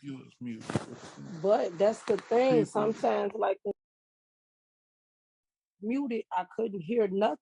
Yours mute. But that's the thing. Sometimes, like muted, I couldn't hear nothing.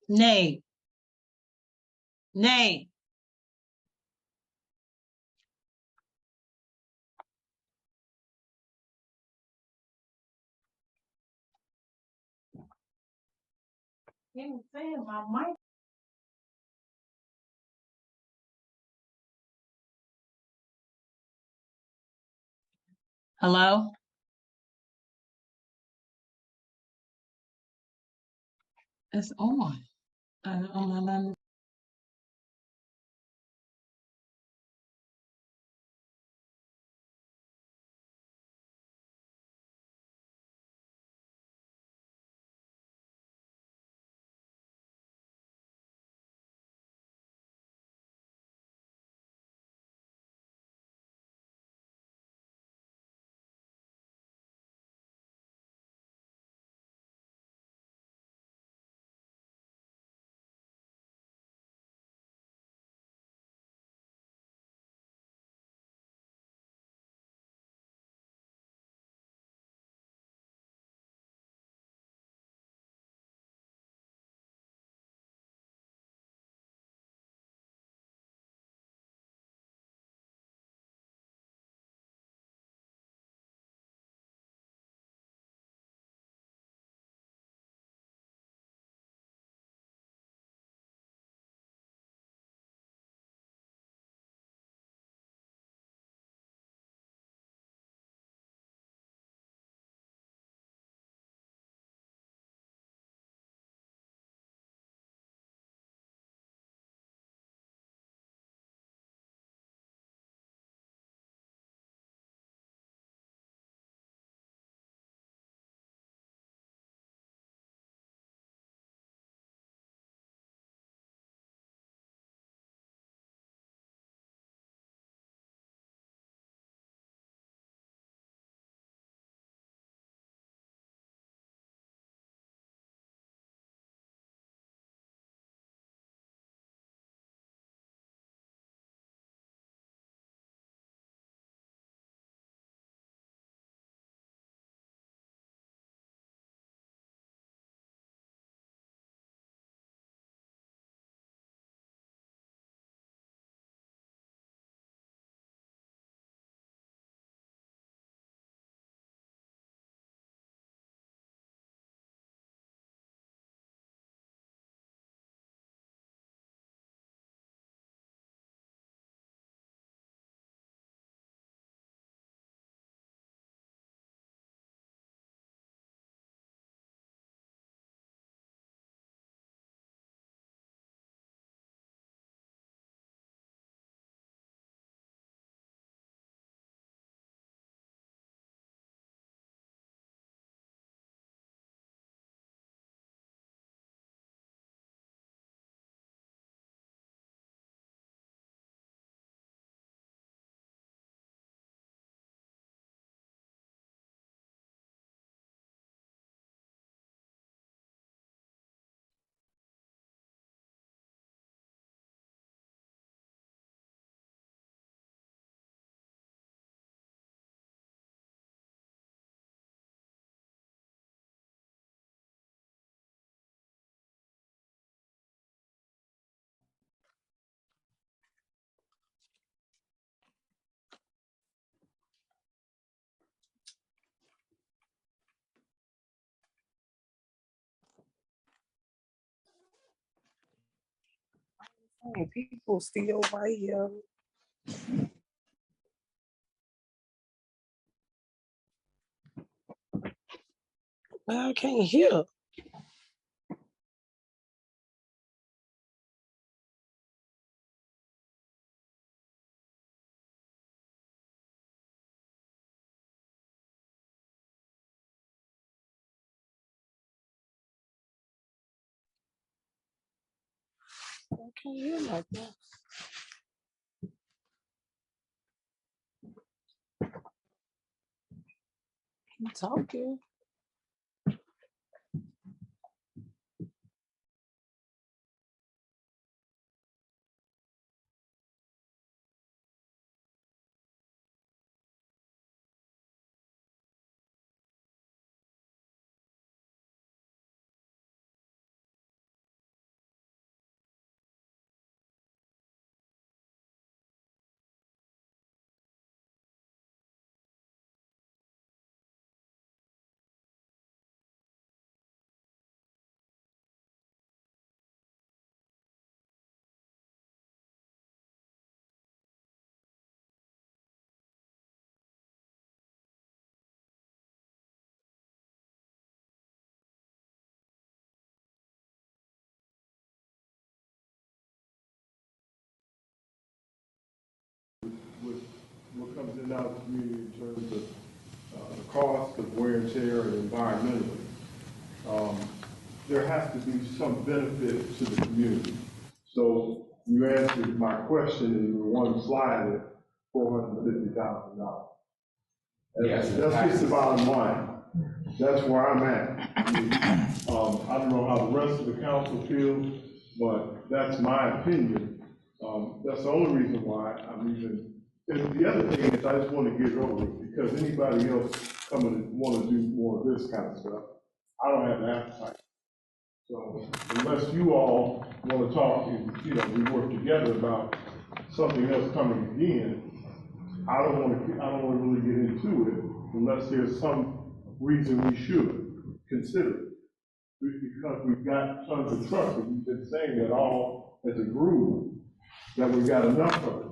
Nay, nay. Hello? It's on. I don't know. Dang, people still right here. I can't hear. I can't hear like that. Keep talking. with what comes in our community in terms of the cost of wear and tear and environmentally. There has to be some benefit to the community. So you answered my question in your one slide at $450,000. Yes, That's just the bottom line. That's where I'm at. I don't know how the rest of the council feels, but that's my opinion. That's the only reason why I'm even, and the other thing is I just want to get it over with, because anybody else coming and want to do more of this kind of stuff, I don't have the appetite. So unless you all want to talk and, we work together about something else coming again, I don't want to really get into it unless there's some reason we should consider it. Because we've got tons of trucks, and we've been saying that all as a group, that we've got enough of it.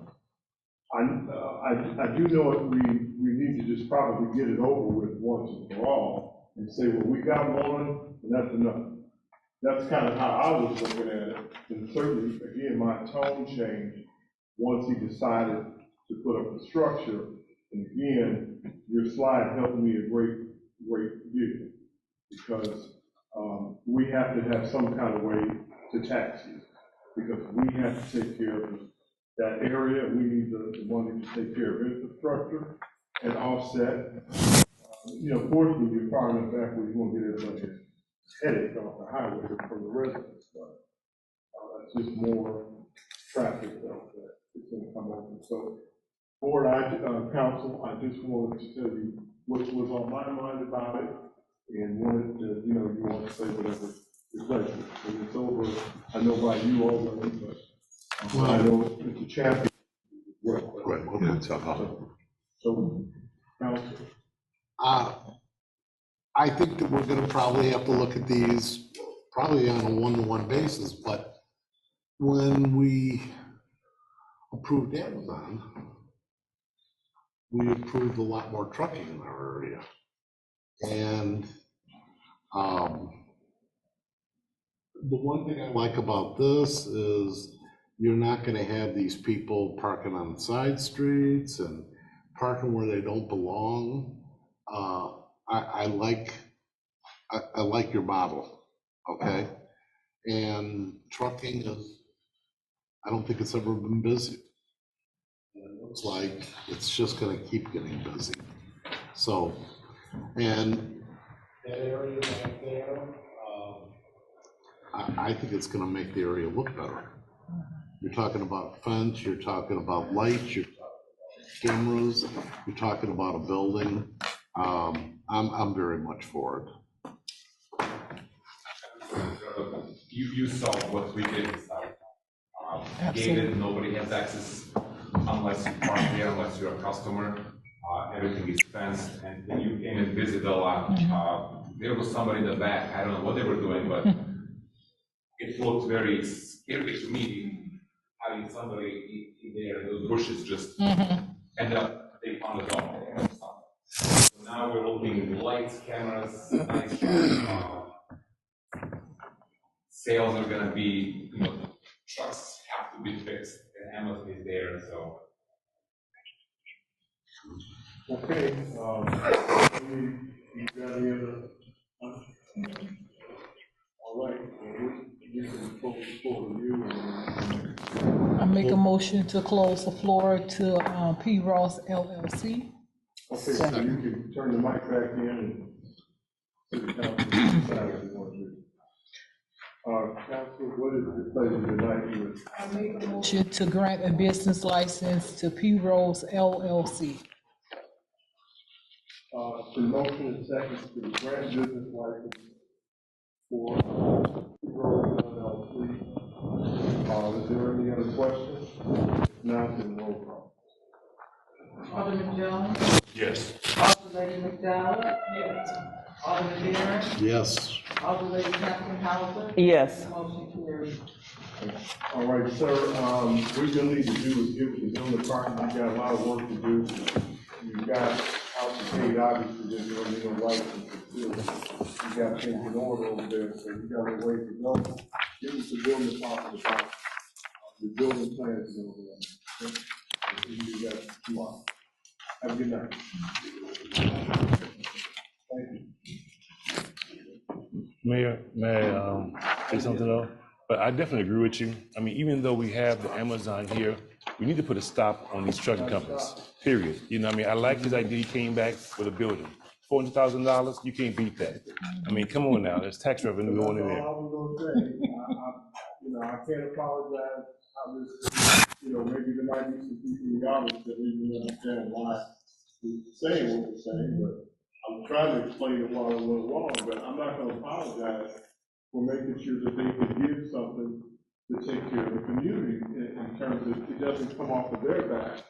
I do know that we need to just probably get it over with once and for all and say, well, we got one, and that's enough. That's kind of how I was looking at it. And certainly, again, my tone changed once he decided to put up the structure. And again, your slide helped me a great deal, because we have to have some kind of way to tax you, because we have to take care of that area. We need the money to take care of infrastructure and offset. Fortunately, you're far enough back where you won't get everybody's headache off the highway from the residents, but that's just more traffic that is going to come over. So, board, council, I just wanted to tell you what was on my mind about it, and wanted to, you want to say whatever your pleasure. When it's over, I know by you already, but I know Mr. Champion. Right, okay, So, council. I think that we're gonna probably have to look at these probably on a one-to-one basis, but when we approved Amazon, we approved a lot more trucking in our area. And the one thing I like about this is you're not gonna have these people parking on side streets and parking where they don't belong. I like your model, okay? And trucking is, I don't think it's ever been busy. And it looks like it's just gonna keep getting busy. So, and that area back there, I think it's gonna make the area look better. You're talking about fence, you're talking about lights, you're talking about cameras, you're talking about a building. I'm very much for it. You saw what we did. Gated, nobody has access unless you park there, unless you're a customer. Everything is fenced, and when you came and visited a lot, there was somebody in the back. I don't know what they were doing, but it looked very scary to me. having somebody there, and those bushes just Mhm. end up, they found the dog there and stuff. So now we're looking lights, cameras, nice trucks. Sales are gonna be, trucks have to be fixed, and Amazon is there, so. Okay, you got any other? All right, we can focus for review and. I make a motion to close the floor to P. Ross LLC. Okay, so you can turn the mic back in and to the council decide what you want to do. Council, what is the pleasure tonight with? I make a motion to grant a business license to P. Rose LLC. The motion and second to grant business license for Rose LLC. Is there any other questions? Now, then roll call. Alderman Jones? Yes. Alderman McDowell? Yes. Alderman Beer? Yes. Alderman Captain Hauser? Yes. Motion carries. All right, sir, what you need to do is give the building department, you got a lot of work to do. You've got out the gate, obviously, there's gonna be no license to do. You got things in order over there, so you got a way to go. Give us the building department about the building plans over there. Okay? So you got 2 hours. Have a good night. Thank you. Mayor, may I say something though? But I definitely agree with you. I mean, even though we have the Amazon here, we need to put a stop on these trucking companies, period. You know what I mean? I like his idea, he came back with a building. $400,000, you can't beat that. I mean, come on now, there's tax revenue going in That's there. all I was gonna say. I can't apologize how this, maybe there might be some people in the audience that didn't understand why we're saying what we're saying, but I'm trying to explain it while a little long, but I'm not gonna apologize for making sure that they can give something to take care of the community in terms of, it doesn't come off of their back,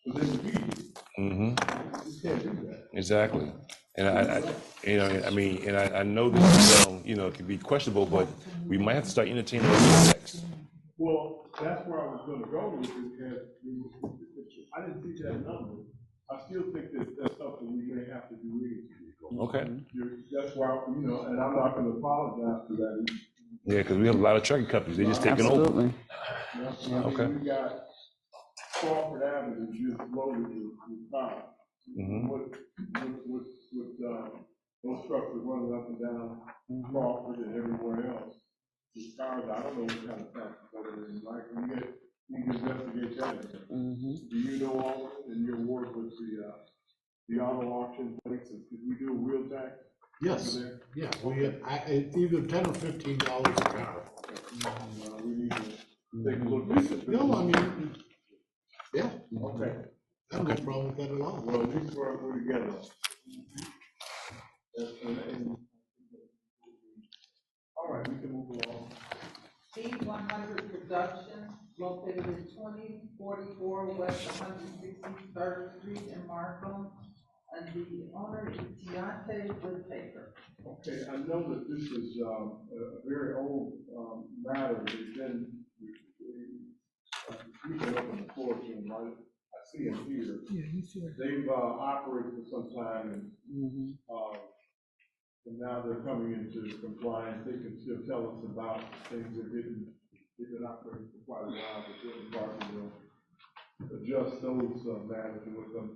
but then the people. Mm-hmm, You can't do that. exactly. And I know this, it can be questionable, but we might have to start entertaining those checks. Well, that's where I was gonna go with it, because I didn't see that number. I still think that that's something we may have to do anyway. Okay. That's why, and I'm not gonna apologize for that. Yeah, because we have a lot of trucking companies, they just taking over. Absolutely. Okay. We got Crawford Avenue just loaded with cars. Mm-hmm. Those trucks are running up and down Crawford and everywhere else. These cars, I don't know what kind of tax code it is, like, you can investigate that. Do you know all, in your work with the auto auction places, did we do a wheel tax? Yes. over there? Yeah, it's either $10 or $15 a car. We need to take a look at it. No, I mean, yeah, Okay, I have no problem with that at all. well, at least we're together. All right, we can move along. C100 Productions located at 2044 West 163rd Street in Markham, and the owner is Deontay Whittaker. Okay, I know that this is a very old matter. We've been up on the floor to him, right? I see him here. Yeah, he's here. They've operated for some time, and now they're coming into compliance. They can still tell us about things that they've been operating for quite a while, but the department will adjust those matters with them.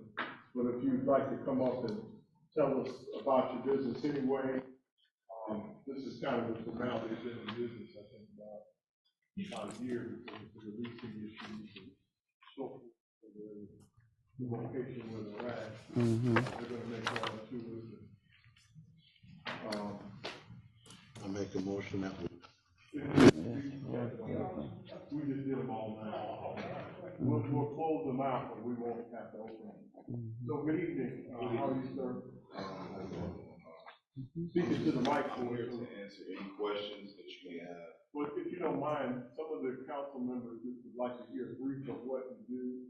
But if you'd like to come up and tell us about your business anyway, this is kind of a formality. They've been in business, I think, about a year, because of the leasing issues and so forth. The location where they're at, they're gonna make one or two. I make a motion that we. We just did them all now. We'll close them out, but we won't have to open them. So good evening, how are you, sir? Speaking to the mic, I'm here to answer any questions that you may have. well, if you don't mind, some of the council members would like to hear a brief of what you do,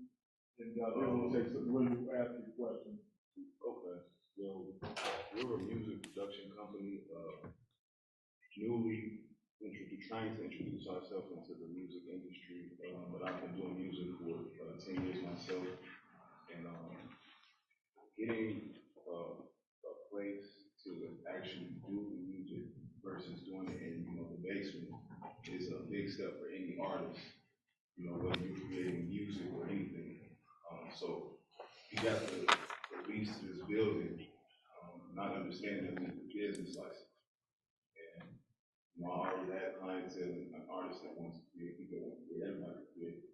and then we'll take some, when you ask your questions. Okay, so we're a music production company, newly trying to introduce ourselves into the music industry, but I've been doing music for 10 years myself, and getting a place to actually do the music versus doing it in the basement is a big step for any artist. Whether you're creating music or anything. So you got to lease this building, not understanding that we need a business license. And I already had clientele and an artist that wants to create, people that want to create, everybody to create.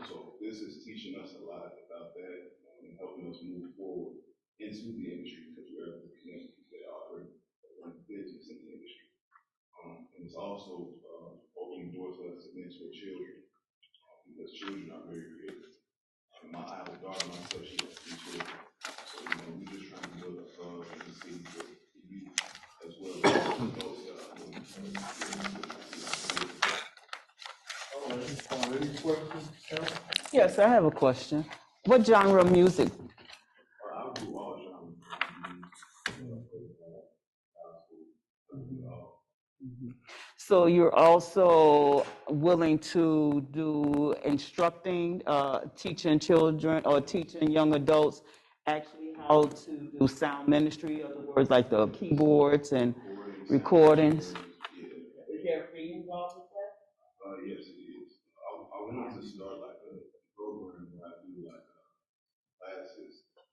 So this is teaching us a lot about that and helping us move forward into the industry because we're able to connect people that already run business in the industry. And it's also opening doors for us to mentor children because children are very creative. I have a daughter myself, she has 3 children. So, we just trying to build a hub in the city for youth as well as adults that are doing All right, any questions, Carol? Yes, I have a question. What genre of music? I would do all genres. So you're also willing to do instructing, teaching children or teaching young adults actually how to do sound ministry, in other words, like the keyboards and recordings? Yeah. Is there a fee involved with that? Yes, it is. I wanted to start like a program where I do like classes, a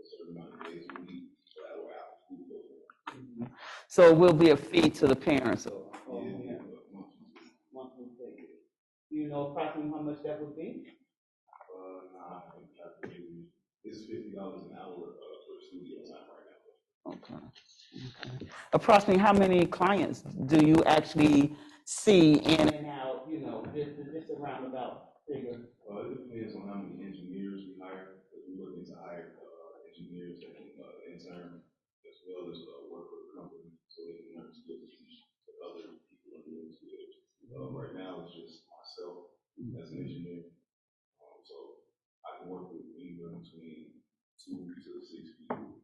certain amount of days a week, so that way after school program. So it will be a fee to the parents? Yeah, Monthly fee. Do you know approximately how much that would be? nah, I haven't calculated. It's $50 an hour for studio time right now. Okay. Approximately how many clients do you actually see in and out, just a roundabout figure? It depends on how many engineers we hire, because we're looking to hire engineers that can intern as well as work for the company so they can learn skills to teach other people in the skills. Right now, it's just myself as an engineer. So I can work with anywhere between 2 to 6 people.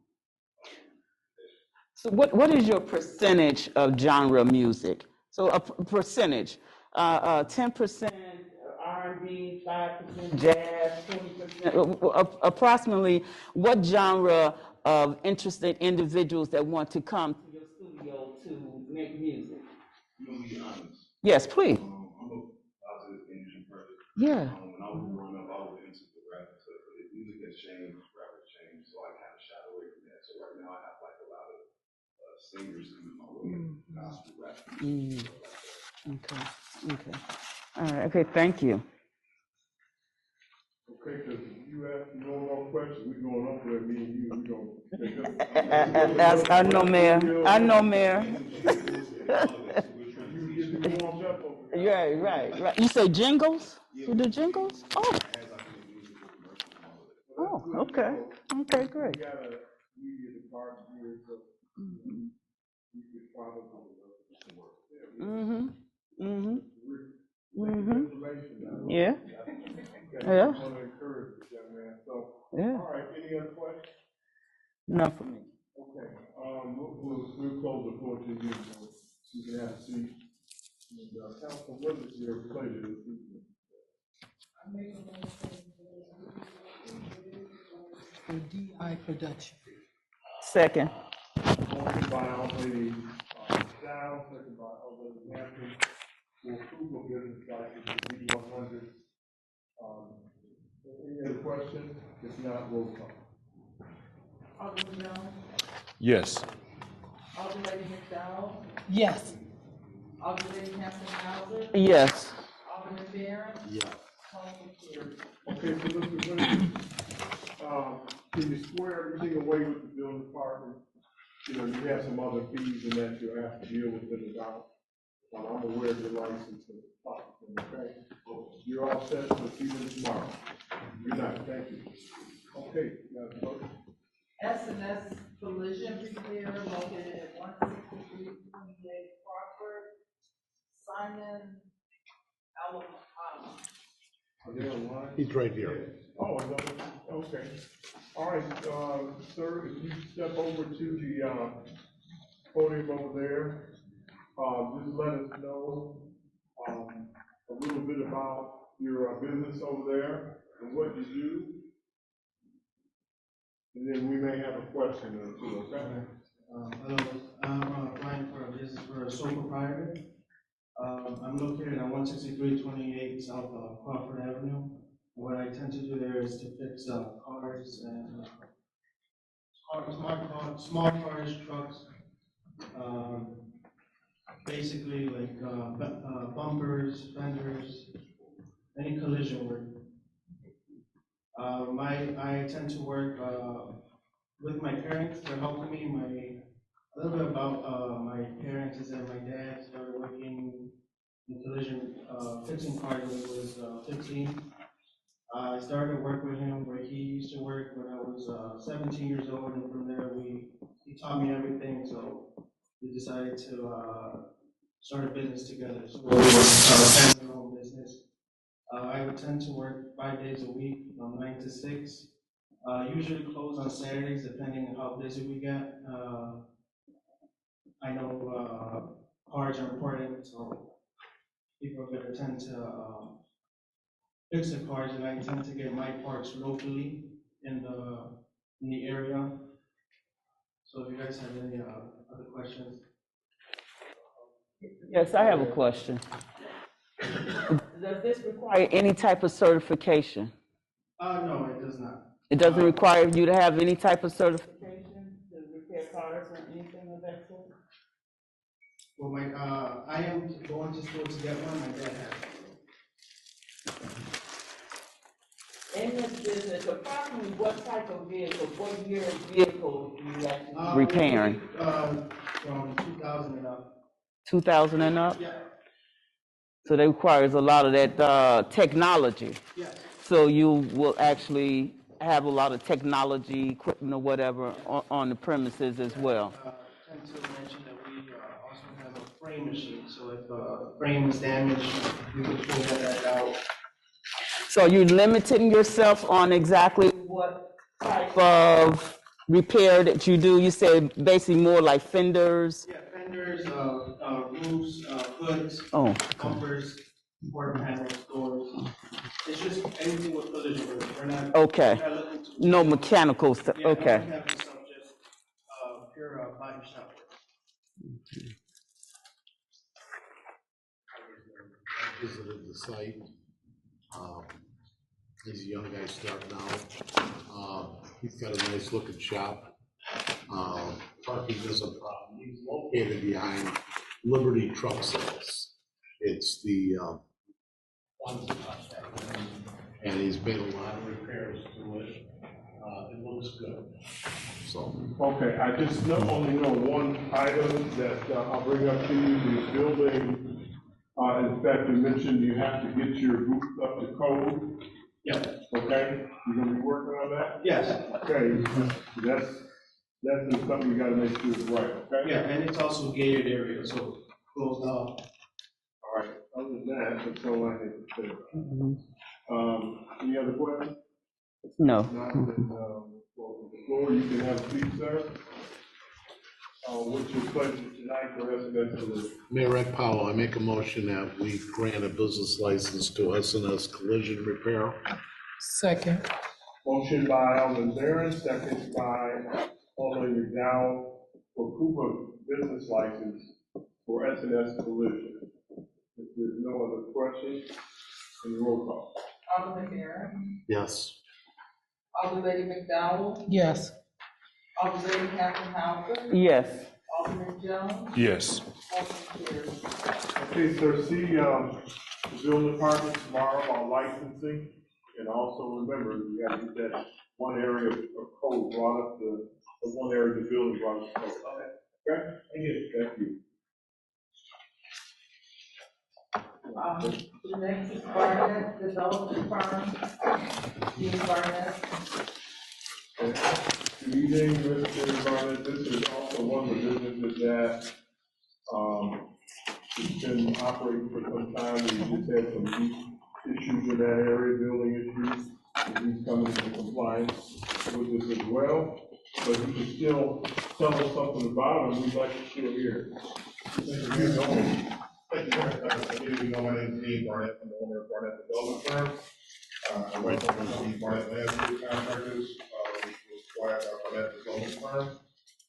So what is your percentage of genre music? So a percentage, 10% R&B, 5% jazz, 20%, approximately what genre of interested individuals that want to come to your studio to make music? I'm gonna be honest. Yes, please. I'm a positive energy person. Yeah. When I was growing up, I was into the rap stuff, but the music has changed, rap has changed, so I kind of shied away from that. So right now, I have like a lot of singers coming my way, gospel rap. Okay. Okay. All right. Okay. Thank you. Okay, because you ask no more questions, we going up there, me and you, we gonna. I know, Mayor. I know, Mayor. You get me warmed up over there. Yeah, right. You say jingles? You do jingles? Oh. Oh, okay. Okay, great. We got a media department here, so we could probably work there. Mm-hmm. Mm-hmm. Information now. Yeah. Okay, Yeah. I want to encourage this young man, so, Yeah. all right, any other questions? Not for me. Okay, we'll close the floor to you, so you can have a seat. And, Council, what is your pleasure this evening? For DI production. Second. Motion by Alderman Dow, second by Alderman Hampton, for approval of business license for B100. Any other questions? If not, roll call. Alderman Jones, Yes. Alderman McDowell, Yes. Alderman Hampton Hauser, Yes. Alderman Barron, Yeah. motion carries. Okay, so Mr. Williams, can you square everything away with the building department? You have some other fees and that you have to deal with in the down. I'm aware of your license and okay? You're all set, so see you tomorrow. Good night, thank you. Okay, S&S Collision Repair located at 16328 Crawford, Simon, Alabama. Are they online? He's right here. Oh, okay. All right, sir, if you step over to the podium over there, just let us know, a little bit about your business over there and what you do. And then we may have a question or two, okay? Hello, I'm applying for a business for a sole proprietor. I'm located at 16328 South Crawford Avenue. What I tend to do there is to fix cars and small cars, trucks, basically like bumpers, fenders, any collision work. I tend to work with my parents. They're helping me. A little bit about my parents is that my dad started working in collision, fixing cars when he was 15. I started to work with him where he used to work when I was 17 years old, and from there he taught me everything. So we decided to start a business together. So we were family owned business. I would tend to work 5 days a week, from 9 to 6. Usually close on Saturdays, depending on how busy we get. I know cars are important, so people are going to tend to fix the cars, and I tend to get my parts locally in the area. So if you guys have any other questions. Yes, I have a question. Does this require any type of certification? No, it does not. It doesn't require you to have any type of certification to repair cars or anything of that sort? Well, I am going to school to get one. My dad has. In this business, approximately what type of vehicle, what year of vehicle do you actually repairing? From 2000 and up. 2000 and up? Yeah. So that requires a lot of that technology. Yes. So you will actually have a lot of technology equipment or whatever on the premises as well. Tend to mention that we also have a frame machine. So if a frame is damaged, we can pull that out. So you're limiting yourself on exactly what type of repair that you do? You said basically more like fenders? Yeah, fenders, roofs, hoods, bumpers, quarter panels, doors. It's just anything with collision work. We're not. Okay. We're not looking to No mechanical stuff. Yeah, okay. No mechanical stuff, just pure body shop work. I visited the site. He's a young guy starting out. He's got a nice looking shop. Parking is a problem. He's located behind Liberty Truck Sales. It's the, and he's made a lot of repairs to it. It looks good. So. Okay, I just only know one item that I'll bring up to you, the building inspector mentioned you have to get your roof up to code. Yeah. Okay, you're gonna be working on that? Yes. Okay, that's something you gotta make sure is right, okay? Yeah, and it's also gated area, so closed off. All right, other than that, that's all I had to say. Any other questions? No. Not, then, well, the floor, you can have a seat, sir. What's your pleasure tonight for residents? Mayor Rick Powell, I make a motion that we grant a business license to S&S Collision Repair. Second. Motion by Alderman Barron, second by Alderman McDowell for proof of business license for S&S Collision. If there's no other questions, any roll call? Alderman Barron, Yes. Alderman Lady McDowell, Yes. Alderman Lady Catherine Hauser, Yes. Alderman Jones, Yes. Alderman Carey. Okay, sir, see, the building department tomorrow on licensing, and also remember, you gotta get that one area of code brought up, the one area of the building brought up to code. Okay? Thank you. The next is Barnett Development Firm, Dean Barnett. Good evening, Mr. Barnett. This is also one of the businesses that, it's been operating for some time. We just had some issues in that area, building issues, and he's coming into compliance with this as well. But you can still tell us something about him. We'd like to still hear. My name is Dean Barnett, I'm the owner of Barnett Development Firm. I work for the company Barnett Landscape Contractors, which was acquired by Barnett Development Firm.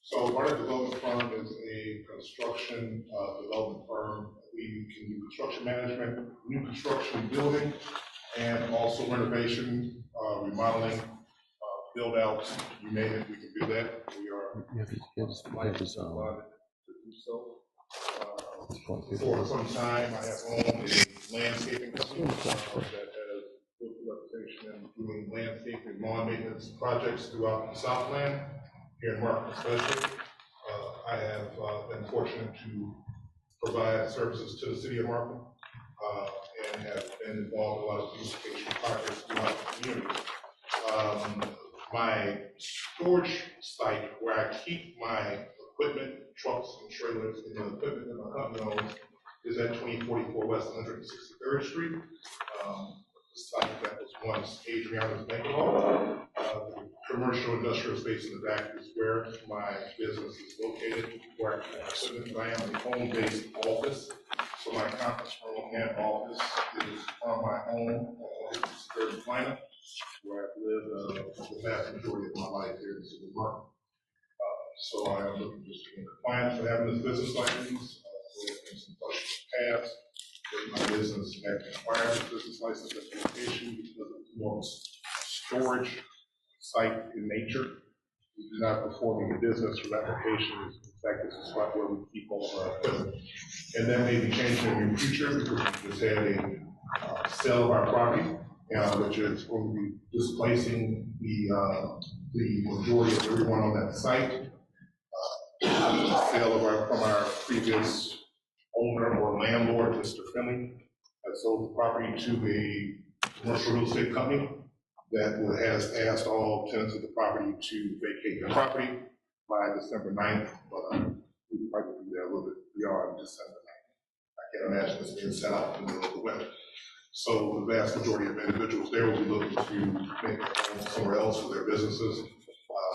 So Barnett Development Firm is a construction development firm. We can do construction management, new construction building, and also renovation, remodeling, build outs, you name it, we can do that. We are licensed to do so. For some time, I have owned a landscaping company that has built a reputation in doing landscape and lawn maintenance projects throughout the Southland, here in Markham especially. I have been fortunate to provide services to the city of Markham and have been involved in a lot of beautification projects throughout the community. My storage site where I keep my equipment, trucks and trailers, and the equipment that my company owns is at 2044 West 163rd Street. The site that was once Adriana's Bank Hall. The commercial industrial space in the back is where my business is located, where I keep my equipment. I am a home-based office, so my conference room and office is on my home on the planet, where I've lived the vast majority of my life here in the city of Markham. So I am looking just to compliance for having this business license, in some questions past. My business had acquired a business license at the location because it's more of a storage site in nature. We do not perform any business or applications. In fact, this is spot where we keep all of our equipment. And that may be changing in the future because we just had a sale of our property, which is going to be displacing the majority of everyone on that site. Sale of from our previous owner or landlord, Mr. Finley, has sold the property to a commercial real estate company that has asked all tenants of the property to vacate the property by December 9th, but we will probably be there a little bit beyond December 9th. I can't imagine this being set out in the middle of the winter. So the vast majority of individuals there will be looking to make a home somewhere else for their businesses.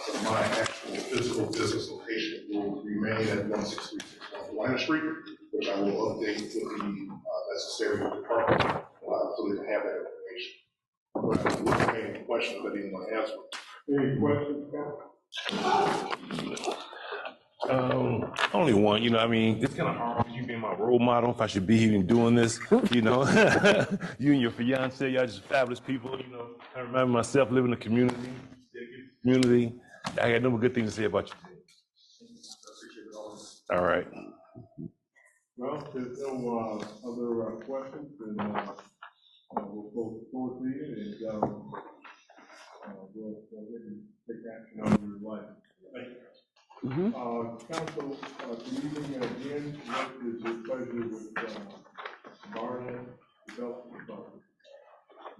But my actual physical business location will remain at 16361 Winter Street, which I will update with the necessary department so they can have that information. But I was looking at any questions I didn't want to answer. Any questions, Only one, I mean, it's kind of hard with you being my role model, if I should be even doing this, You and your fiance, y'all just fabulous people, I remember myself living in the community. I got no good things to say about you. All right. Well, if there's no other questions, then we'll close the floor to you and we'll go ahead and take action on your life. Thank you. Council, good evening again. What is your pleasure with Barnett Development Firm?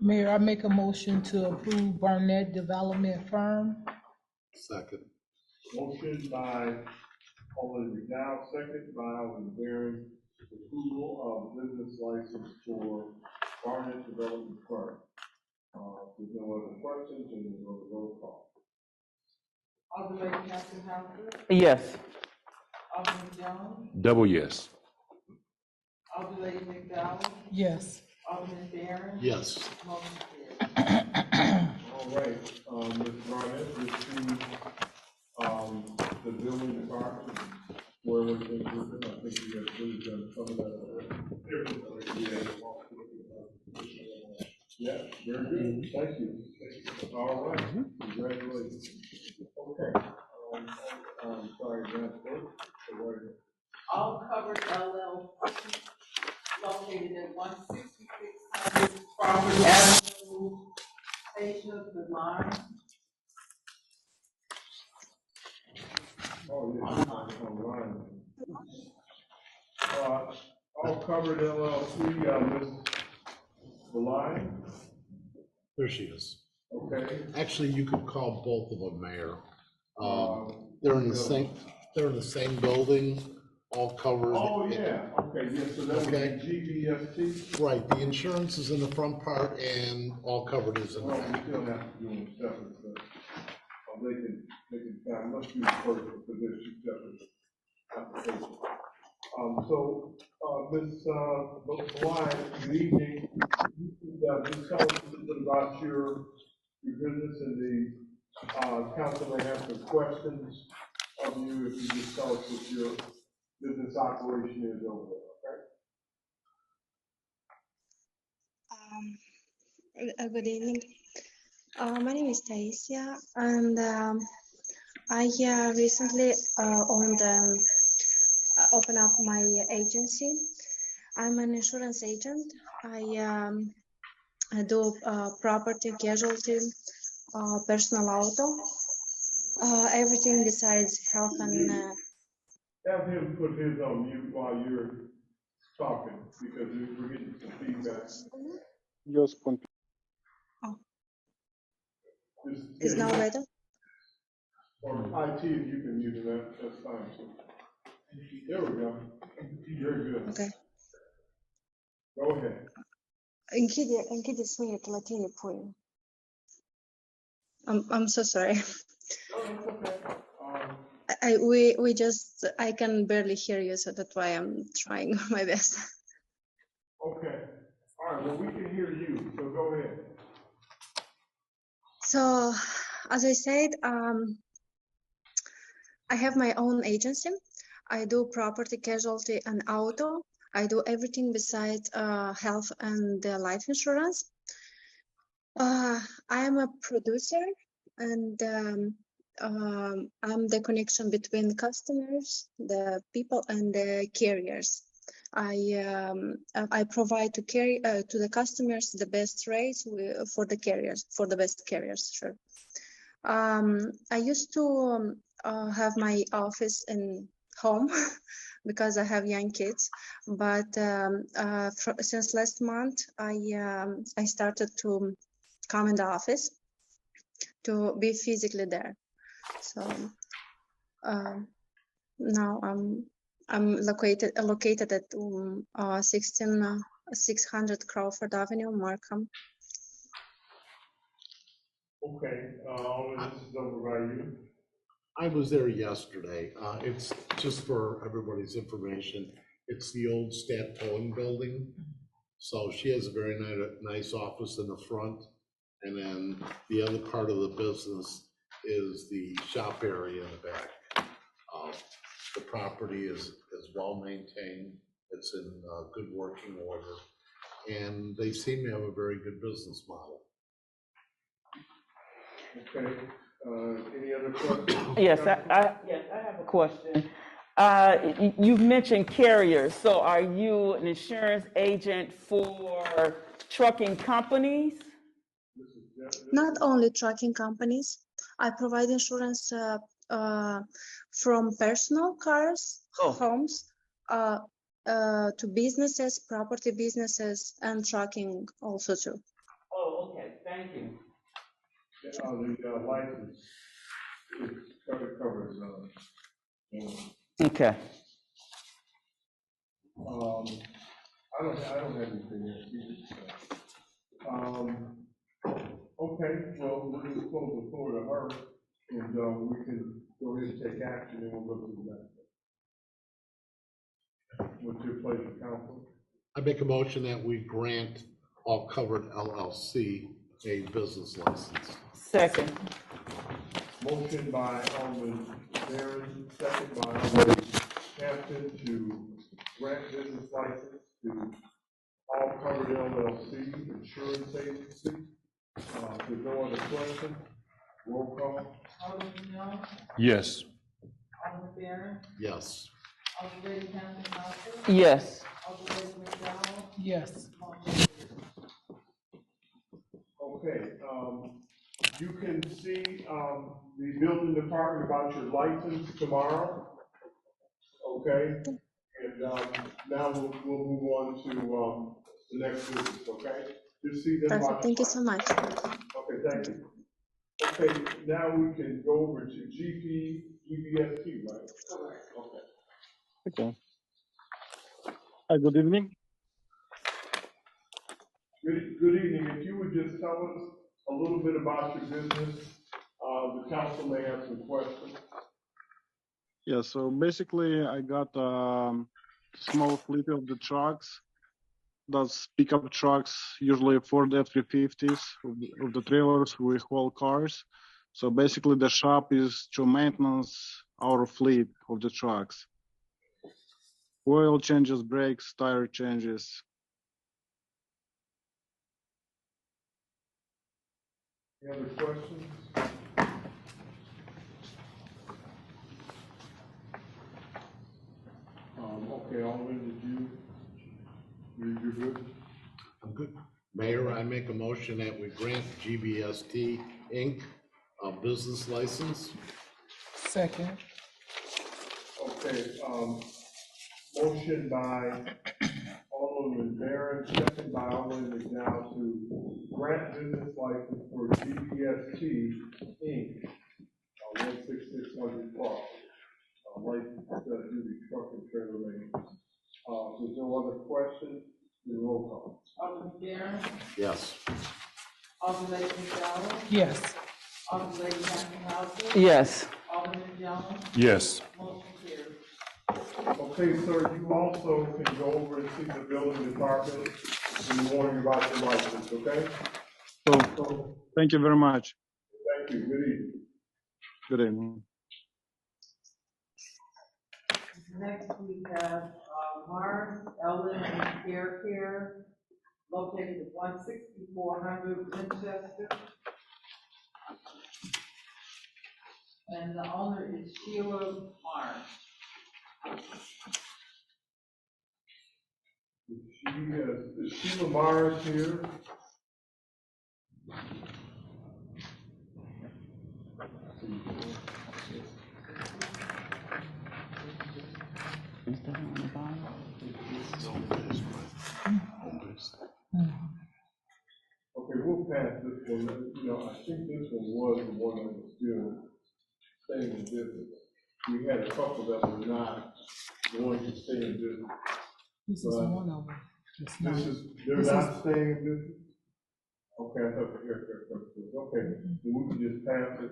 Mayor, I make a motion to approve Barnett Development Firm. Second. Motion by Alderman McDowell, second by Alderman Barron, approval of business license for Barnett Development Firm. There's no other questions and there's no roll call. Alderman Captain Howard, Yes. Alderman Jones, Double yes. Alderman McDowell, Yes. Alderman Barron. Yes. Motion carries. All right, Ms. Barnett, received the building department where we think I think you guys really done some of that already. Yeah, very good. Thank you. All right, congratulations. Okay. Sorry, All Covered LLC located at 16600 Crawford Avenue, Station of the Line. Oh, yeah, online. All Covered LLC, Ms. Belline? There she is. Okay. Actually, you could call both of them mayor. They're in the same building, all covered. Oh, yeah, okay, yes, so that would be GBST? Right, the insurance is in the front part and all covered is in the Well, back. we still have to do them separate, but they can, must be first for this separate application. Ms. Blind, good evening. You could just tell us a little bit about your business, and the council may have some questions of you if you just tell us what your business operation is over there, Good evening. My name is Taisia, and I recently opened up my agency. I'm an insurance agent. I do property, casualty, personal auto, everything besides health and. Have him put his on mute while you're talking, because we're getting some feedback. Oh, Just, is now better? or IT, if you can mute that's fine too. There we go. You're good. Okay. Go ahead. Închide sunet la tine, pui. I'm so sorry. No, it's okay. I can barely hear you, so that's why I'm trying my best. Okay. All right. Well, we can hear you, so go ahead. So, as I said, I have my own agency. I do property, casualty, and auto. I do everything besides health and life insurance. I am a producer, and I'm the connection between customers, the people, and the carriers. I provide to the customers the best rates for the carriers, for the best carriers. Sure. I used to have my office in home because I have young kids, but since last month I started to come in the office to be physically there. So now I'm located at 600 Crawford Avenue, Markham. Okay. All of this is over by you. I was there yesterday. It's just for everybody's information. It's the old Stat Towing building. So she has a very nice office in the front. And then the other part of the business is the shop area in the back. The property is well maintained. It's in good working order. And they seem to have a very good business model. Okay. Any other questions? Yes, I have a question. You've mentioned carriers. So are you an insurance agent for trucking companies? Not only trucking companies, I provide insurance from personal cars, homes, to businesses, property businesses, and trucking also too. Oh, okay. Thank you. The license covers. Okay. I don't have anything else either. Okay, well, we'll just close the floor to her, and we can go ahead and take action, and we'll go to the next one. What's your pleasure, council? I make a motion that we grant All Covered LLC a business license. Second. Motion by Alderman Barron, second by Alderman Hampton to grant business license to All Covered LLC, insurance agency. There's no other question. Roll call. Alderman Young, Yes. Alderman Barron, Yes. Alderman Hampton, Yes. Alderman McDowell. Yes. Okay, you can see the building department about your license tomorrow. Okay, and now we'll move on to the next business. Okay, just see them. Perfect. Thank you so much. Okay, thank you. Okay, now we can go over to GBST, right? Okay. Okay. Good evening. Good evening. If you would just tell us a little bit about your business, the council may have some questions. Yeah, so basically I got small fleet of the trucks. That's pickup trucks, usually Ford F-350s of the trailers with whole cars. So basically the shop is to maintenance our fleet of the trucks. Oil changes, brakes, tire changes. Any other questions? Okay, Alderman, you're good? I'm good. Mayor, I make a motion that we grant GBST Inc. a business license. Second. Okay, motion by Alderman Barron, second by Alderman McDowell to grant business license for GBST Inc. 16600 Park, license to do the truck and trailer maintenance. There's no other questions, the roll call. Alderman Barron, Yes. Alderman McDowell, Yes. Alderman Hauser, Yes. Alderman Jones, Yes. motion carries. Okay, sir, you also can go over and see the building department in the morning about your license, okay? So thank you very much. Thank you, good evening. Good evening. Next, we have Mars, Ellen, and Care, located at 16400 Winchester. And the owner is Sheila Mars. Is Sheila Mars here? Okay, we'll pass this one. You know, I think this one was the one that was still staying in business. We had a couple that were not going to stay in business. This is one of them. It's not. They're This not is- staying in business? Okay, I thought, okay, then we can just pass it.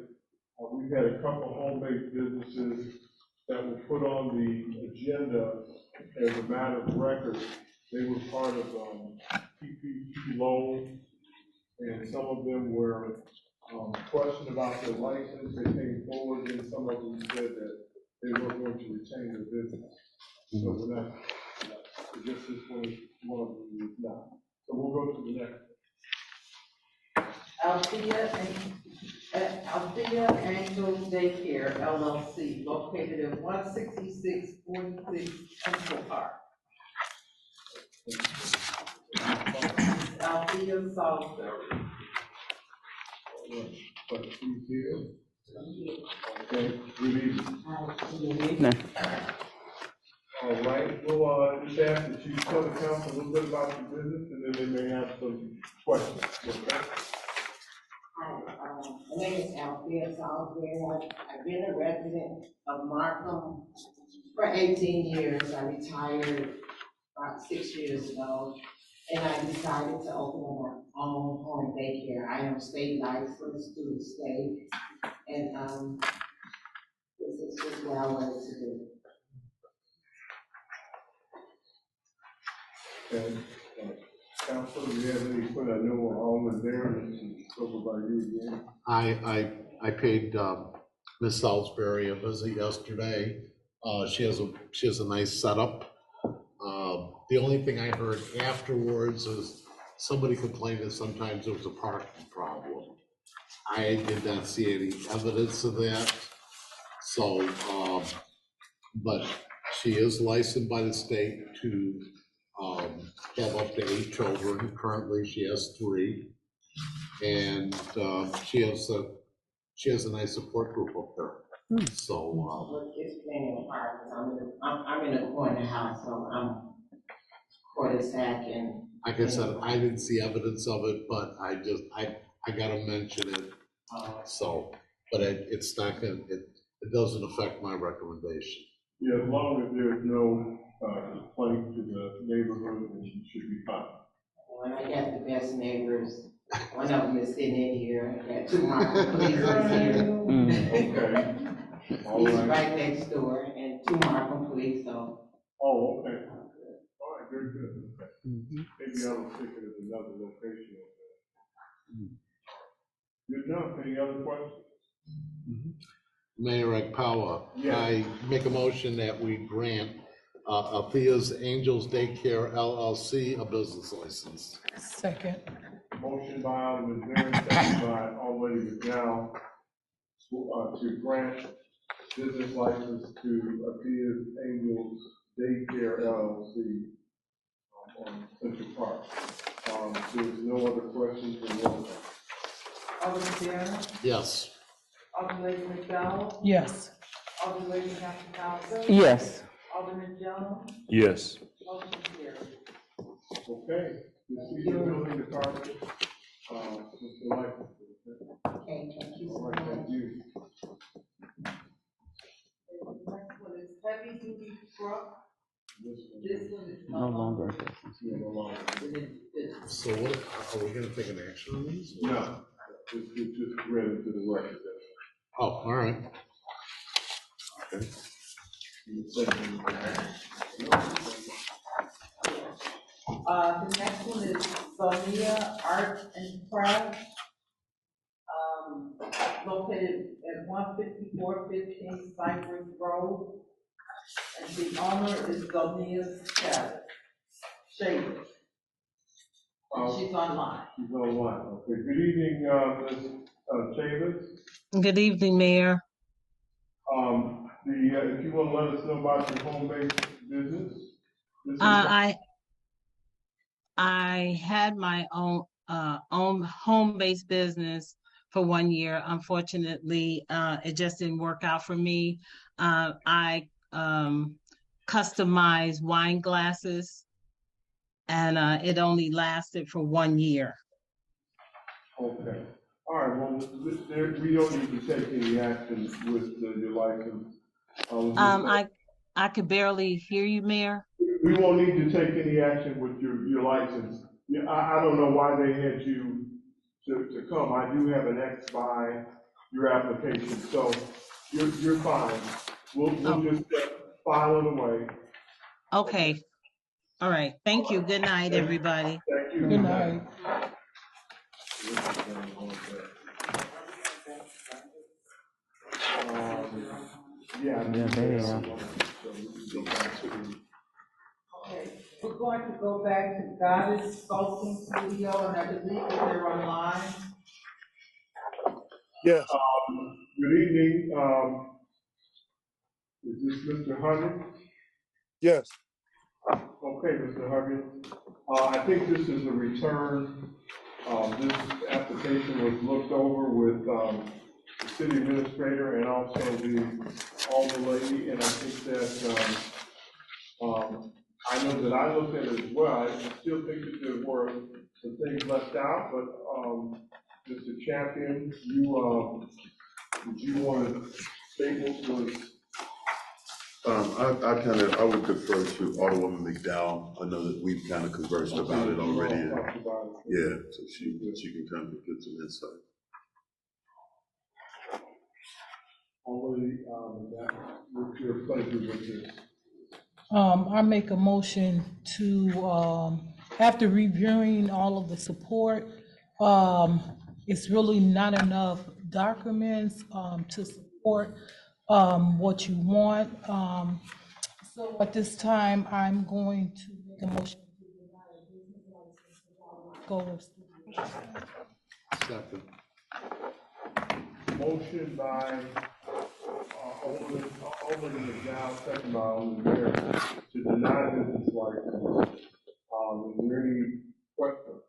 We've had a couple home-based businesses that were put on the agenda as a matter of record. They were part of, PPP loan, and some of them were, questioned about their license. They came forward, and some of them said that they weren't going to retain their business. So we're not, this is one of them is not. So we'll go to the next. Althea Angels Daycare LLC, located at 16646 Central Park. Althea Salisbury. But she's here. Okay, good evening. No. All right, well, just ask that you tell the council a little bit about your business, and then they may have some questions, okay? Hi, my name is Althea Salisbury. I've been a resident of Markham for 18 years. I retired about 6 years ago, and I decided to open my own home daycare. I am state licensed through the state, and this is just what I wanted to do. Okay, council, do you have any, put I know all in there, and spoke about you again? I paid Miss Salisbury a visit yesterday. She has a nice setup. The only thing I heard afterwards is somebody complained that sometimes there was a parking problem. I did not see any evidence of that. So, but she is licensed by the state to have up to 8 children. Currently, she has 3. And she has a nice support group up there. So, Well, it's plenty of parking. I'm in a corner house, so I'm cul-de-sac and. like I said, I didn't see evidence of it, but I gotta mention it. So, but it's not gonna, it doesn't affect my recommendation. Yeah, as long as there's no complaint to the neighborhood, then she should be fine. When I got the best neighbors, one of them is sitting in here, I got 2 Markham police is here. Okay. All He's right. right next door, and 2 Markham police, so Oh, okay. All right, very good. Okay. Maybe I was thinking of another location. Good enough. Any other questions? Mayor Ekpawa, Yes. I make a motion that we grant Althea's Angels Daycare LLC a business license. Second. Motion by Alderman Vera, second by Alderman McDowell, to grant business license to Althea's Angels Daycare LLC on Central Park. There's no other questions or roll call. Alderman Vera, Yes. Alderman McDowell, Yes. Alderman Howard, Yes. Alderman Jones, Yes. motion carries. Okay, this is your building department, Mr. Light. Okay, thank you so All right, much. thank you. The next one is heavy duty truck. This one. This one is No longer. Yeah, no longer. So what, are we gonna take an action on these? No, it's just read into the record. Oh, all right. Okay. The next one is Sonia Art and Craft, located at 15415 Cypress Road. And the owner is Sonia's Shaver. And she's online. She's online, okay. Good evening, Ms. Chavis. Good evening, Mayor. If you want to let us know about your home-based business. I had my own home-based business for 1 year. Unfortunately, it just didn't work out for me. I customized wine glasses, and it only lasted for 1 year. Okay. All right, well, we don't need to take any action with your license. I could barely hear you, Mayor. We won't need to take any action with your license. Yeah, I don't know why they had you to come. I do have an X by your application, so you're fine. We'll just file it away. Okay. All right. Thank you. Good night, everybody. Thank you. Good night. Yeah, there you go. Okay, we're going to go back to Goddess Sculpting Studio, and I believe that they're online. Yes. Good evening. Is this Mr. Huggins? Yes. Okay, Mr. Huggins. I think this is a return. This application was looked over with the city administrator and also the alder lady, and I think that I know that I looked at it as well. I still think that there were some things left out, but Mr. Champion, did you want to state what was? I would defer to Alderwoman McDowell. I know that we've kind of conversed about it already. Yeah, so she can kind of give some insight. Only, what's your pleasure with this? I make a motion to, after reviewing all of the support, it's really not enough documents, to support, what you want. So at this time, I'm going to make a motion to deny a business license to Gold Studios. Second. Motion by Alderman McDowell, second by Alderman Mayor, to deny business license. Is there any questions?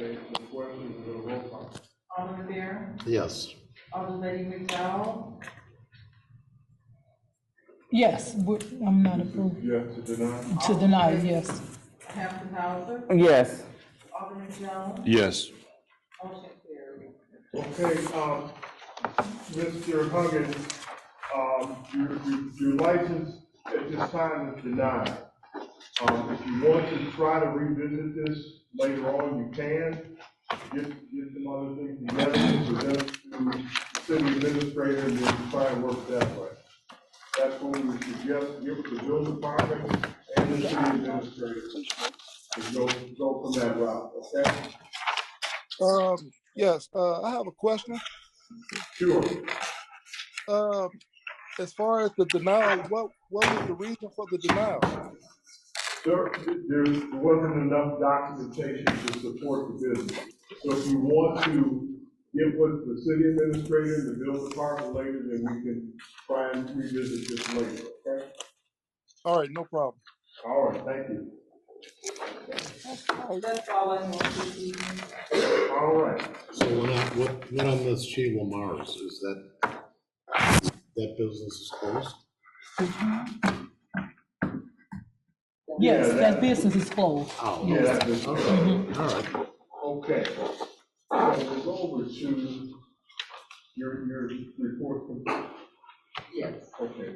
Okay, the question is a roll call. Alderman Vera, Yes. Alderman McDowell, Yes, I'm not approved. Yes, to deny? To deny, yes. Hampton Hauser, Yes. Alderman Jones, Yes. motion carries. Okay, Mr. Huggins, your license at this time is denied. If you want to try to revisit this later on, you can. Get some other things together, present to the city administrator, and then try and work that way. that's what we would suggest, give the building department and the city administrator, and go from that route, okay? Yes, I have a question. Sure. As far as the denial, what was the reason for the denial? There wasn't enough documentation to support the business. So if you want to get with the city administrator and the building department later, then we can try and revisit this later, okay? All right, no problem. All right, thank you. That's all I want this evening. All right. So what on this Sheila Mars, is that business is closed? Yes, that business is closed. Oh, Yeah, Yes. that's okay, okay. all right. Okay. So we'll go over to your report. Yes. Okay.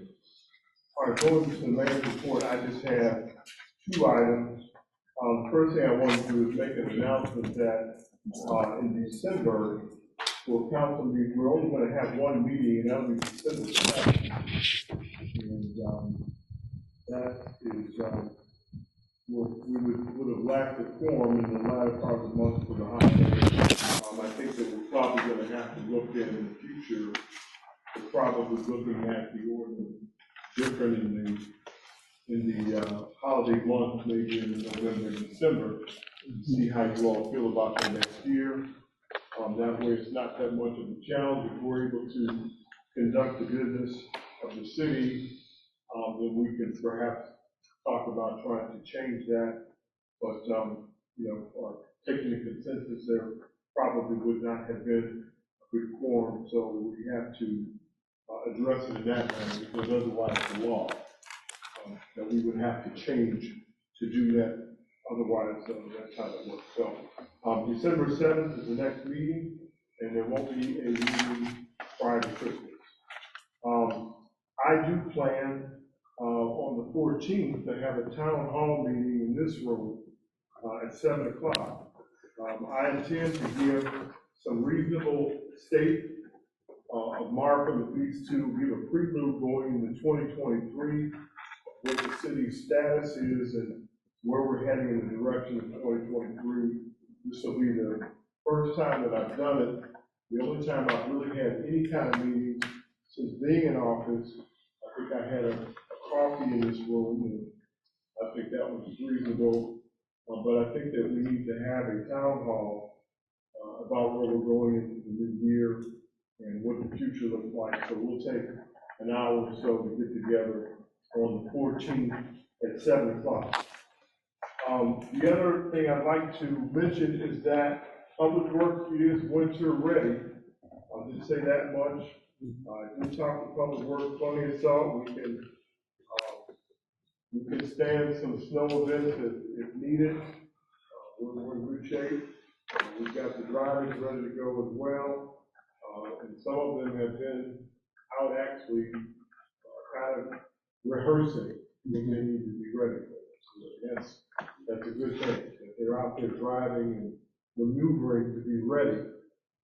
All right, going to the mayor's report, I just have 2 items. First thing I want to do is make an announcement that in December, for council meeting, we're only going to have 1 meeting, and that'll be December 7th. And that is, we would have lacked a quorum in the latter part of the month for the holiday. I think that we're probably going to have to look at in the future, we're probably looking at the ordinance different in the holiday month, maybe in November and December, and see how you all feel about that next year. That way it's not that much of a challenge. If we're able to conduct the business of the city, then we can perhaps talk about trying to change that. But, taking the consensus, there probably would not have been a good quorum, so we have to address it in that manner, because otherwise the law, that we would have to change to do that. Otherwise, that's how it works. So, December 7th is the next meeting, and there won't be a meeting prior to Christmas. I do plan on the 14th to have a town hall meeting in this room at 7 o'clock. I intend to give some reasonable state of Markham, at least to give a prelude going into 2023, what the city's status is and where we're heading in the direction of 2023. This will be the first time that I've done it, the only time I've really had any kind of meeting since being in office. I think I had a coffee in this room, and I think that was reasonable. But I think that we need to have a town hall about where we're going into the new year and what the future looks like. So we'll take an hour or so to get together on the 14th at 7 o'clock. The other thing I'd like to mention is that Public Works is winter ready. I'll just say that much. If we talk to Public Works plenty of salt, we can stand some snow events if needed. We're in good shape. We've got the drivers ready to go as well. And some of them have been out actually kind of rehearsing when they need to be ready for it. So that's a good thing, that they're out there driving and maneuvering to be ready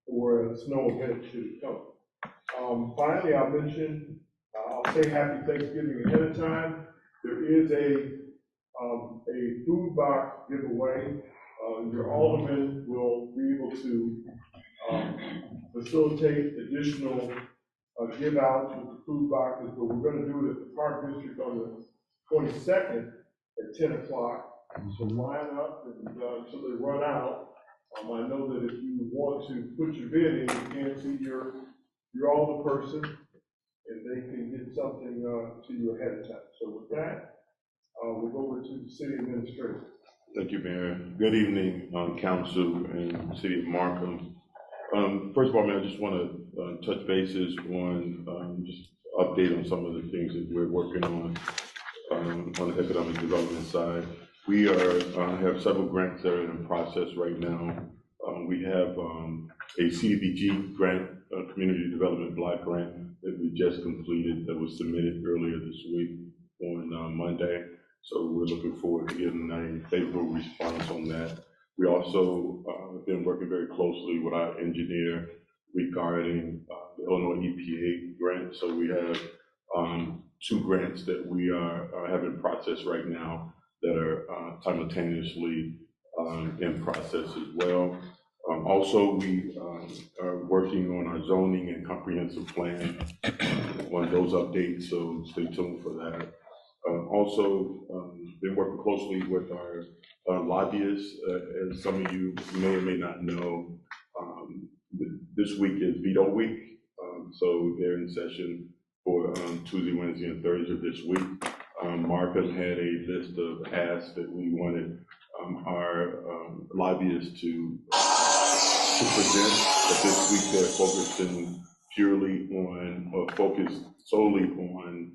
for a snow event should it come. Finally, I'll say happy Thanksgiving ahead of time. There is a food box giveaway. Your alderman will be able to facilitate additional give outs with the food boxes, but we're going to do it at the Park District on the 22nd at 10 o'clock. So line up until they run out. I know that if you want to put your bid in, you can see your alderperson, and they can get something to you ahead of time. So with that, we'll go over to the city administrator. Thank you, Mayor. Good evening, council and city of Markham. First of all, Mayor, I just want to touch bases on just update on some of the things that we're working on the economic development side. We have several grants that are in process right now. We have a CDBG grant, a community development block grant that we just completed that was submitted earlier this week on Monday. So we're looking forward to getting a favorable response on that. We also have been working very closely with our engineer regarding the Illinois EPA grant. So we have 2 grants that we are having processed right now that are simultaneously in process as well. Also, we are working on our zoning and comprehensive plan on those updates, so stay tuned for that. Also, been working closely with our lobbyists. As some of you may or may not know, this week is veto week, so they're in session for Tuesday, Wednesday, and Thursday of this week. Markham had a list of asks that we wanted our lobbyists to present, but this week they're focusing purely on, or focused solely on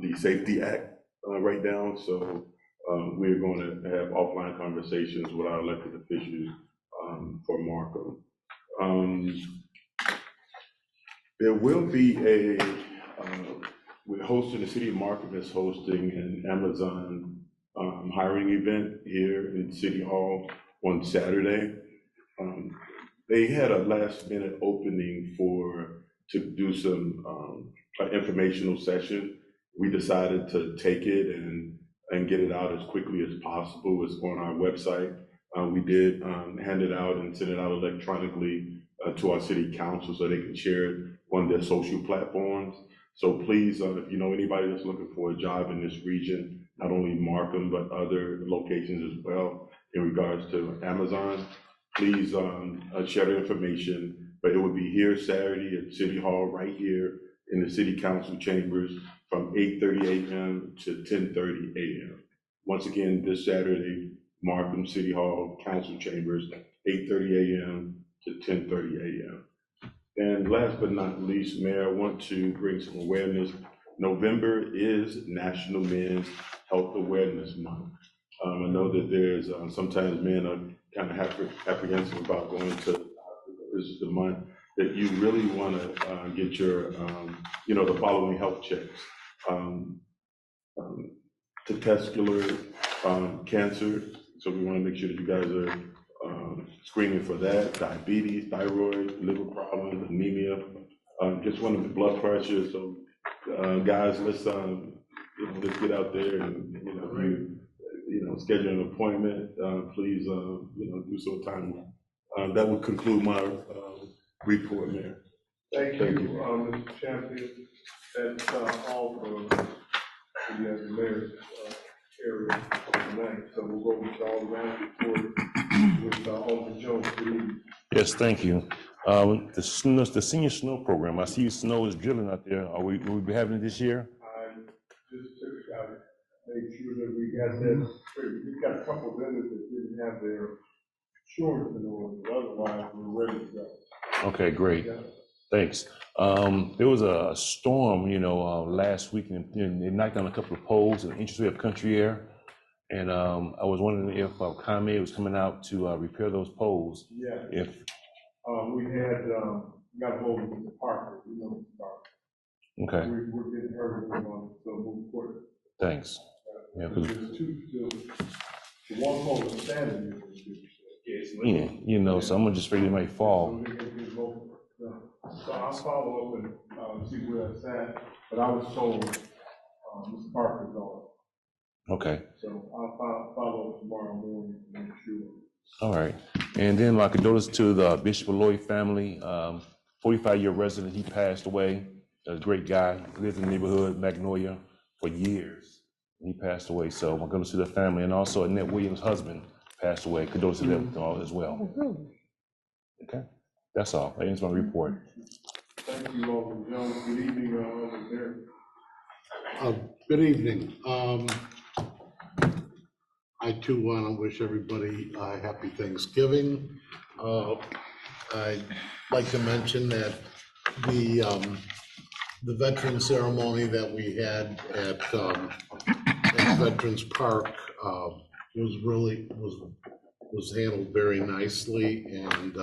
the Safety Act right now. So we're going to have offline conversations with our elected officials for Markham. There will be we're hosting, the city of Markham is hosting an Amazon hiring event here in City Hall on Saturday. They had a last minute opening to do some informational session. We decided to take it and get it out as quickly as possible. It's on our website. We did hand it out and send it out electronically to our city council so they can share it on their social platforms. So please, if you know anybody that's looking for a job in this region, not only Markham, but other locations as well, in regards to Amazon, please share the information. But it will be here Saturday at City Hall, right here in the City Council chambers from 8:30 a.m. to 10:30 a.m. Once again, this Saturday, Markham City Hall Council chambers, 8:30 a.m. to 10:30 a.m. And last but not least, Mayor, I want to bring some awareness. November is National Men's Health Awareness Month. I know that there's sometimes men are kind of apprehensive about going to, this is the month that you really want to get your, the following health checks. Testicular cancer, so we want to make sure that you guys are screening for that, diabetes, thyroid, liver problems, anemia, just one of the blood pressure. So guys, let's let's get out there and schedule an appointment. Please do so timely. That would conclude my report, Mayor. Thank you, Mr. Champion. That's all for the mayor's area tonight. So we'll go with all around report with Alderman Jones. Good evening. Yes, thank you. The senior snow program, I see snow is drilling out there. Will we be having it this year? I just made sure that we got that straight. We've got a couple of vendors that didn't have their insurance in order, but otherwise we're ready to go. Okay, great. Yeah. Thanks. There was a storm, last week, and it knocked down a couple of poles in the entryway of Country Air. And I was wondering if ComEd was coming out to repair those poles. Yeah. If we had got a hold of Mr. Parker. We know Mr. Parker. Okay. We're getting early on, so move forward. Thanks. Yeah, because the one pole is standing. so I'm just afraid it might fall. So I'll follow up and see where it's at, but I was told Mr. Parker's on. Okay. So I'll follow up tomorrow morning to make sure. All right. And then my condolences to the Bishop Lloyd family, 45-year resident. He passed away. A great guy. Lived in the neighborhood, Magnolia, for years. He passed away. So my condolences to the family. And also Annette Williams' husband passed away. Condolences to them all as well. Okay. That's all. That ends my report. Thank you, Alderman Jones. Good evening, Alderman Barry. Good evening. I too want to wish everybody a happy Thanksgiving. I'd like to mention that the veteran ceremony that we had at Veterans Park was handled very nicely, and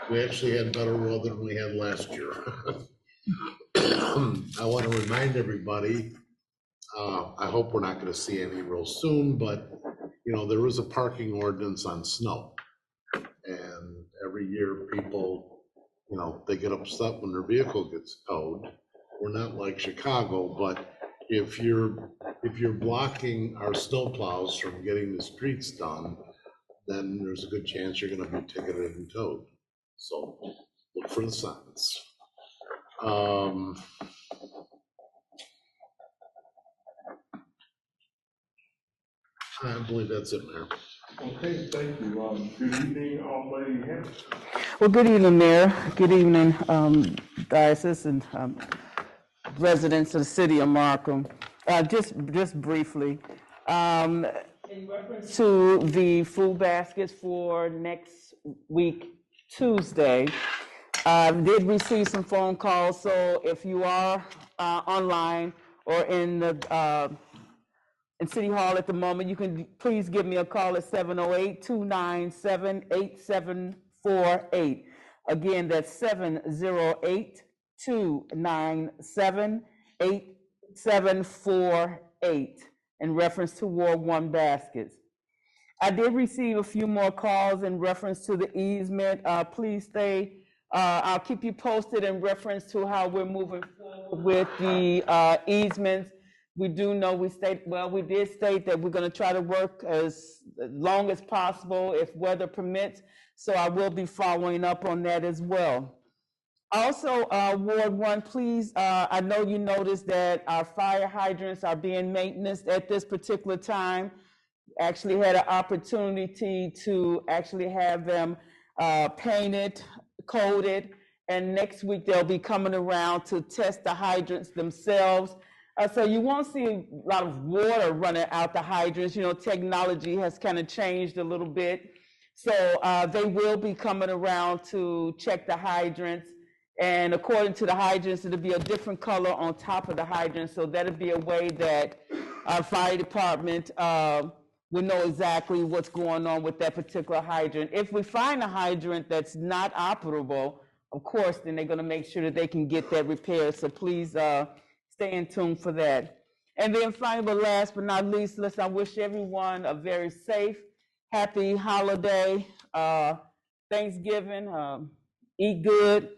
we actually had better weather than we had last year. I want to remind everybody, I hope we're not going to see any real soon, but there is a parking ordinance on snow, and every year people, they get upset when their vehicle gets towed, we're not like Chicago, but if you're blocking our snow plows from getting the streets done, then there's a good chance you're gonna be ticketed and towed. So look for the signs. I believe that's it, Mayor. Okay, thank you. Good evening, Lady Henry. Well, good evening, Mayor. Good evening, Diocese and residents of the city of Markham. Just briefly, in reference to the food baskets for next week, Tuesday, I did receive some phone calls, so if you are online or in the in City Hall at the moment, you can please give me a call at 708-297-8748. Again, that's 708-297-8748 in reference to Ward 1 baskets. I did receive a few more calls in reference to the easement. Please stay, I'll keep you posted in reference to how we're moving forward with the easements. We do know we did state that we're going to try to work as long as possible if weather permits. So I will be following up on that as well. Also, Ward 1, please, I know you noticed that our fire hydrants are being maintained at this particular time. Actually had an opportunity to actually have them painted, coated, and next week they'll be coming around to test the hydrants themselves. So you won't see a lot of water running out the hydrants. You know, technology has kind of changed a little bit. So they will be coming around to check the hydrants. And according to the hydrants, it'll be a different color on top of the hydrant. So that'll be a way that our fire department will know exactly what's going on with that particular hydrant. If we find a hydrant that's not operable, of course, then they're going to make sure that they can get that repaired. So please stay in tune for that. And then finally, but last but not least, I wish everyone a very safe, happy holiday, Thanksgiving. Eat good,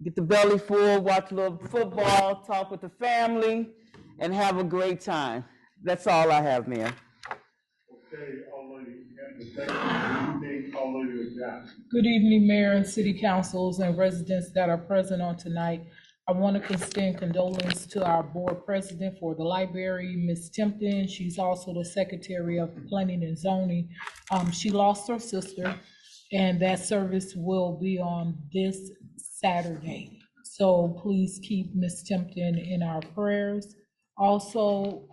get the belly full, watch a little football, talk with the family, and have a great time. That's all I have, Mayor. Okay, Good evening, Mayor and City Councils and residents that are present on tonight. I want to extend condolence to our board president for the library, Ms. Timpton. She's also the secretary of planning and zoning. She lost her sister, and that service will be on this Saturday. So please keep Ms. Timpton in our prayers. Also,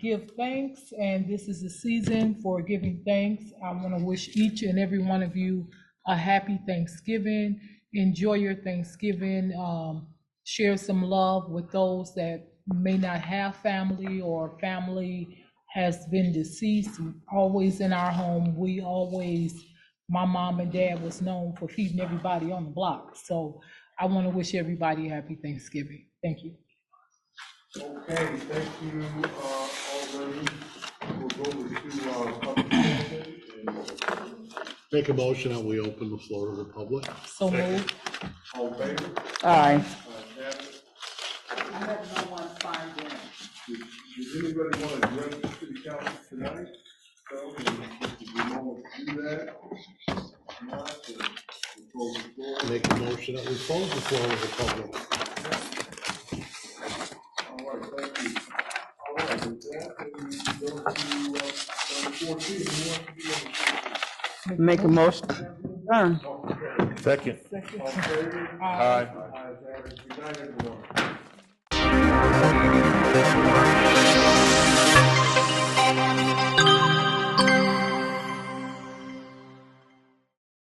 give thanks, and this is the season for giving thanks. I want to wish each and every one of you a happy Thanksgiving. Enjoy your Thanksgiving. Share some love with those that may not have family or family has been deceased. Always in our home, my mom and dad was known for feeding everybody on the block. So I want to wish everybody a happy Thanksgiving. Thank you. Okay, thank you, already. We'll go to public session. Make a motion that we open the floor to the public. So moved. All in favor? Aye. I have no one signed in. Does anybody want to address the city council tonight? So, if you want to do that, not, we'll close the floor. Make a motion that we close the floor to the public. All right, thank you. All right, with that, then we go to number 14. Make a motion. Second. All in favor? Aye. Good night, everyone.